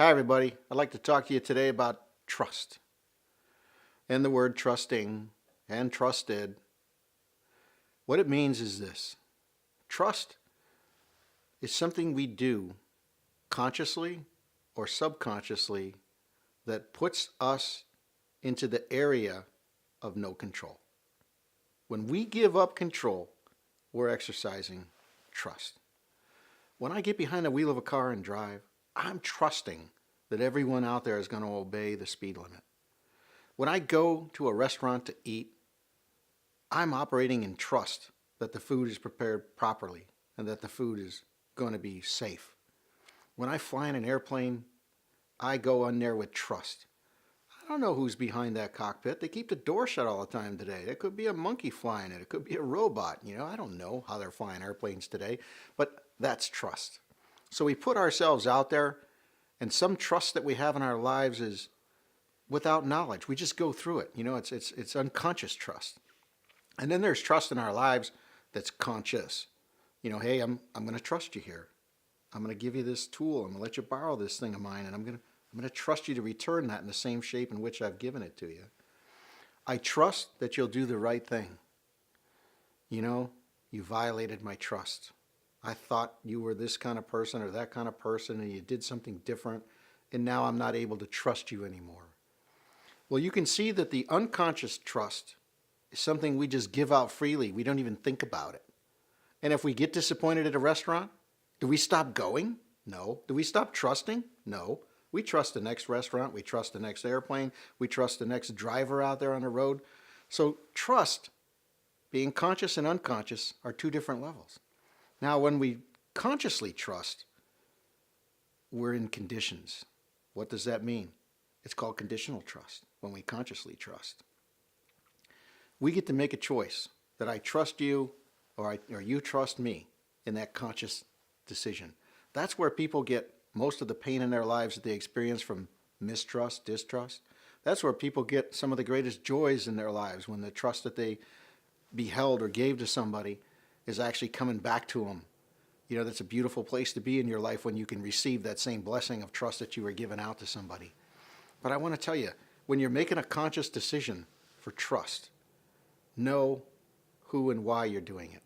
Hi everybody, I'd like to talk to you today about trust and the word trusting and trusted. What it means is this: trust is something we do consciously or subconsciously that puts us into the area of no control. When we give up control, we're exercising trust. When I get behind the wheel of a car and drive, I'm trusting that everyone out there is going to obey the speed limit. When I go to a restaurant to eat, I'm operating in trust that the food is prepared properly and that the food is going to be safe. When I fly in an airplane, I go on there with trust. I don't know who's behind that cockpit. They keep the door shut all the time today. It could be a monkey flying it. It could be a robot. I don't know how they're flying airplanes today, but that's trust. So we put ourselves out there, and some trust that we have in our lives is without knowledge. We just go through it. It's unconscious trust. And then there's trust in our lives that's conscious. Hey, I'm going to trust you here. I'm going to give you this tool. I'm going to let you borrow this thing of mine, and I'm going to trust you to return that in the same shape in which I've given it to you. I trust that you'll do the right thing. You violated my trust. I thought you were this kind of person or that kind of person, and you did something different, and now I'm not able to trust you anymore. Well, you can see that the unconscious trust is something we just give out freely. We don't even think about it. And if we get disappointed at a restaurant, do we stop going? No. Do we stop trusting? No. We trust the next restaurant. We trust the next airplane. We trust the next driver out there on the road. So trust, being conscious and unconscious, are two different levels. Now, when we consciously trust, we're in conditions. What does that mean? It's called conditional trust, when we consciously trust. We get to make a choice that I trust you or you trust me in that conscious decision. That's where people get most of the pain in their lives that they experience from mistrust, distrust. That's where people get some of the greatest joys in their lives, when the trust that they beheld or gave to somebody is actually coming back to them. That's a beautiful place to be in your life, when you can receive that same blessing of trust that you were giving out to somebody. But I want to tell you, when you're making a conscious decision for trust, know who and why you're doing it.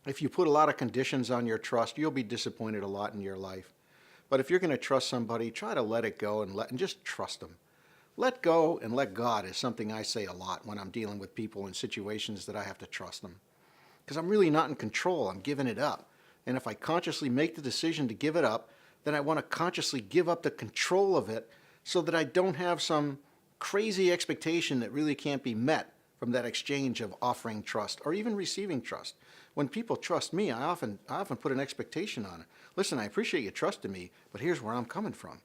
If you put a lot of conditions on your trust, you'll be disappointed a lot in your life. But if you're going to trust somebody, try to let it go and just trust them. Let go and let God is something I say a lot when I'm dealing with people in situations that I have to trust them. Because I'm really not in control. I'm giving it up. And if I consciously make the decision to give it up, then I want to consciously give up the control of it so that I don't have some crazy expectation that really can't be met from that exchange of offering trust or even receiving trust. When people trust me, I often put an expectation on it. Listen, I appreciate you trusting me, but here's where I'm coming from.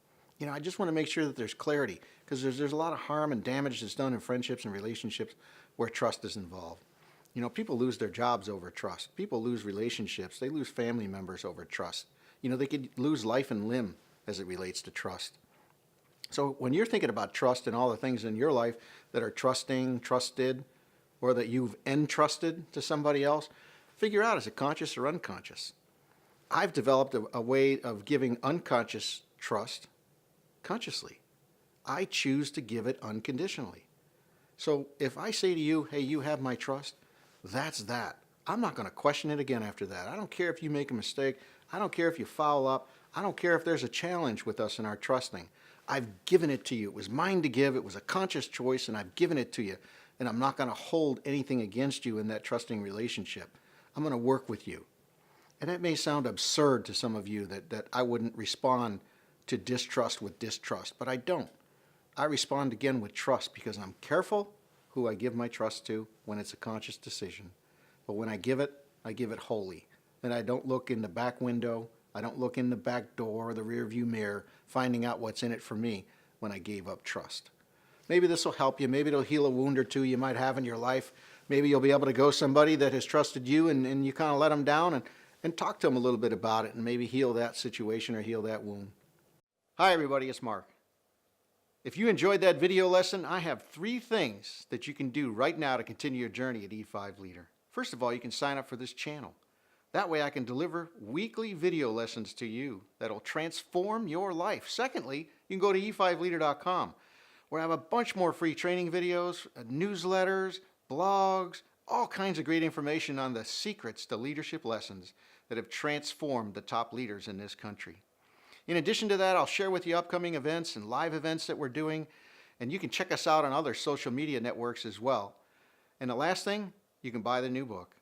I just want to make sure that there's clarity, because there's a lot of harm and damage that's done in friendships and relationships where trust is involved. People lose their jobs over trust. People lose relationships. They lose family members over trust. They could lose life and limb as it relates to trust. So when you're thinking about trust and all the things in your life that are trusting, trusted, or that you've entrusted to somebody else, figure out, is it conscious or unconscious? I've developed a way of giving unconscious trust consciously. I choose to give it unconditionally. So if I say to you, hey, you have my trust, that's that. I'm not going to question it again after that. I don't care if you make a mistake. I don't care if you foul up. I don't care if there's a challenge with us in our trusting. I've given it to you. It was mine to give. It was a conscious choice, and I've given it to you. And I'm not going to hold anything against you in that trusting relationship. I'm going to work with you. And that may sound absurd to some of you, that I wouldn't respond to distrust with distrust, but I don't. I respond again with trust, because I'm careful who I give my trust to when it's a conscious decision. But when I give it wholly. And I don't look in the back window. I don't look in the back door or the rear view mirror finding out what's in it for me when I gave up trust. Maybe this will help you. Maybe it'll heal a wound or two you might have in your life. Maybe you'll be able to go somebody that has trusted you, and you kind of let them down, and talk to them a little bit about it, and maybe heal that situation or heal that wound. Hi everybody, it's Mark. If you enjoyed that video lesson, I have 3 things that you can do right now to continue your journey at E5 Leader. First of all, you can sign up for this channel. That way I can deliver weekly video lessons to you that'll transform your life. Secondly, you can go to e5leader.com where I have a bunch more free training videos, newsletters, blogs, all kinds of great information on the secrets to leadership lessons that have transformed the top leaders in this country. In addition to that, I'll share with you upcoming events and live events that we're doing, and you can check us out on other social media networks as well. And the last thing, you can buy the new book.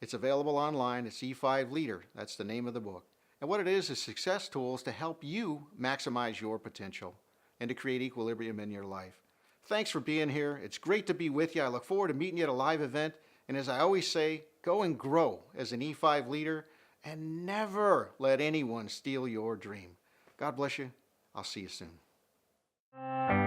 It's available online. It's E5 Leader. That's the name of the book. And what it is success tools to help you maximize your potential and to create equilibrium in your life. Thanks for being here. It's great to be with you. I look forward to meeting you at a live event. And as I always say, go and grow as an E5 leader and never let anyone steal your dream. God bless you. I'll see you soon.